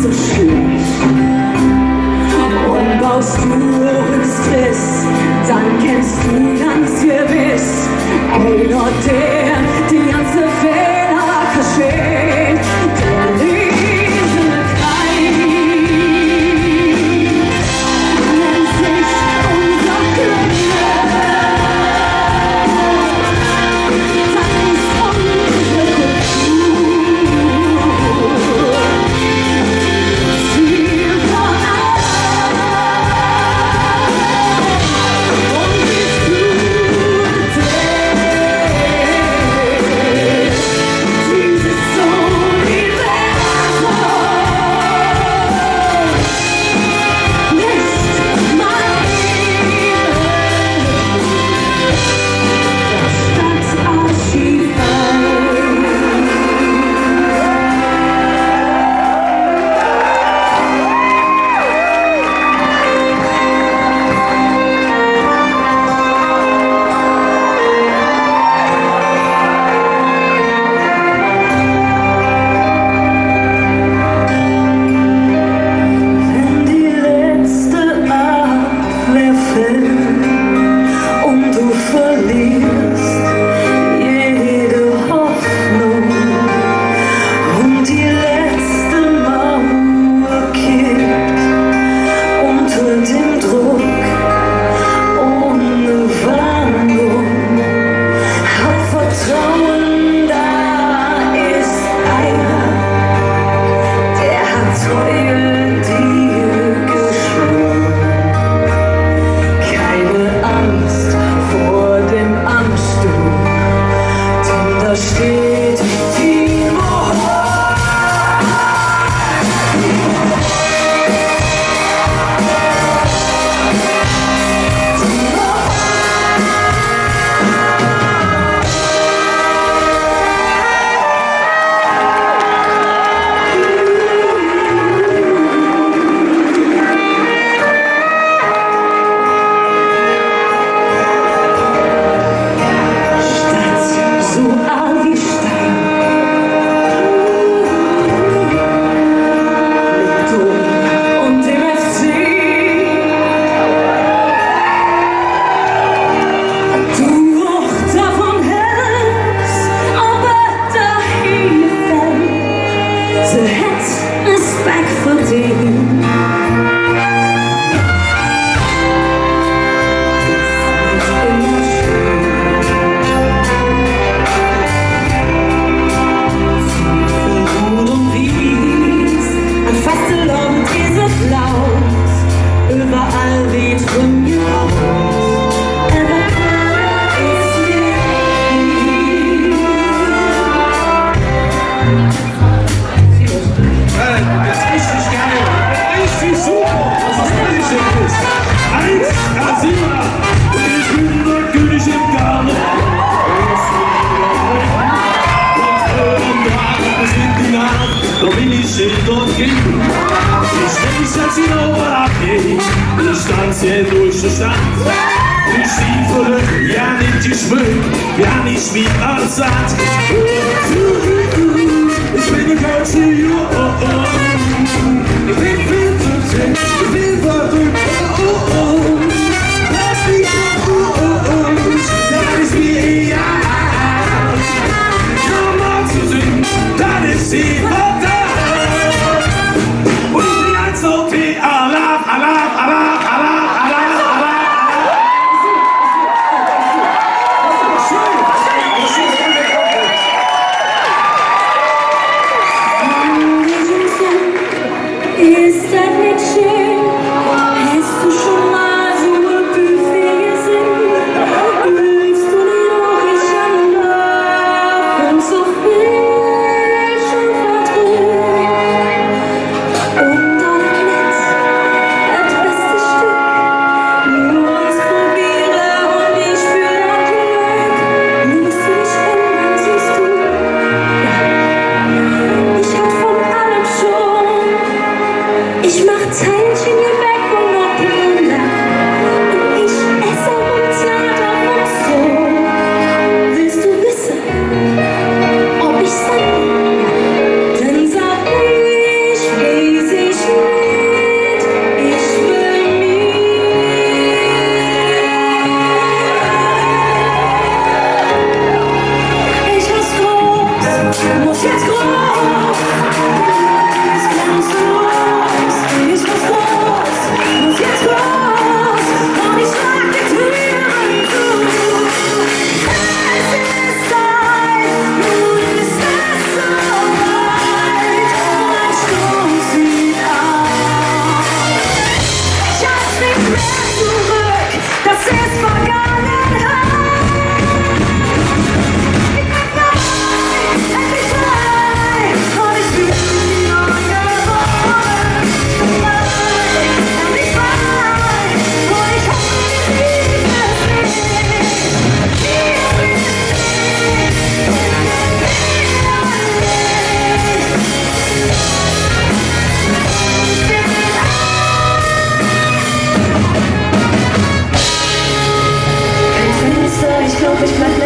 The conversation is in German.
so schön. Und baust du Stress, dann kennst du ganz gewiss einer, der die ganze Fehler versteht. Der riesige Kreis nennt sich unser Glück. Das ist unsere Kultur. Ziel von ja nicht wie Assad. Ich bin die Couch, ich bin viel zu zäh, ich bin verrückt, lass mich das ist mir egal. Nur mal zu singen, dann ist sie verdammt. Und ich bin ein Sauti, Allah, Allah, Allah, Allah, Allah. Ist das nicht schön? Hast du schon mal so ein Buffet gesehen? Willst du nicht auch ich an und so frisch und verdrückt? Und dann Netz, das beste Stück. Nur uns probiere und ich spüre das Glück. Muss mich ändern, siehst du? Ich hab von allem schon. Ich mach Teilchen hoffe, ich bleibe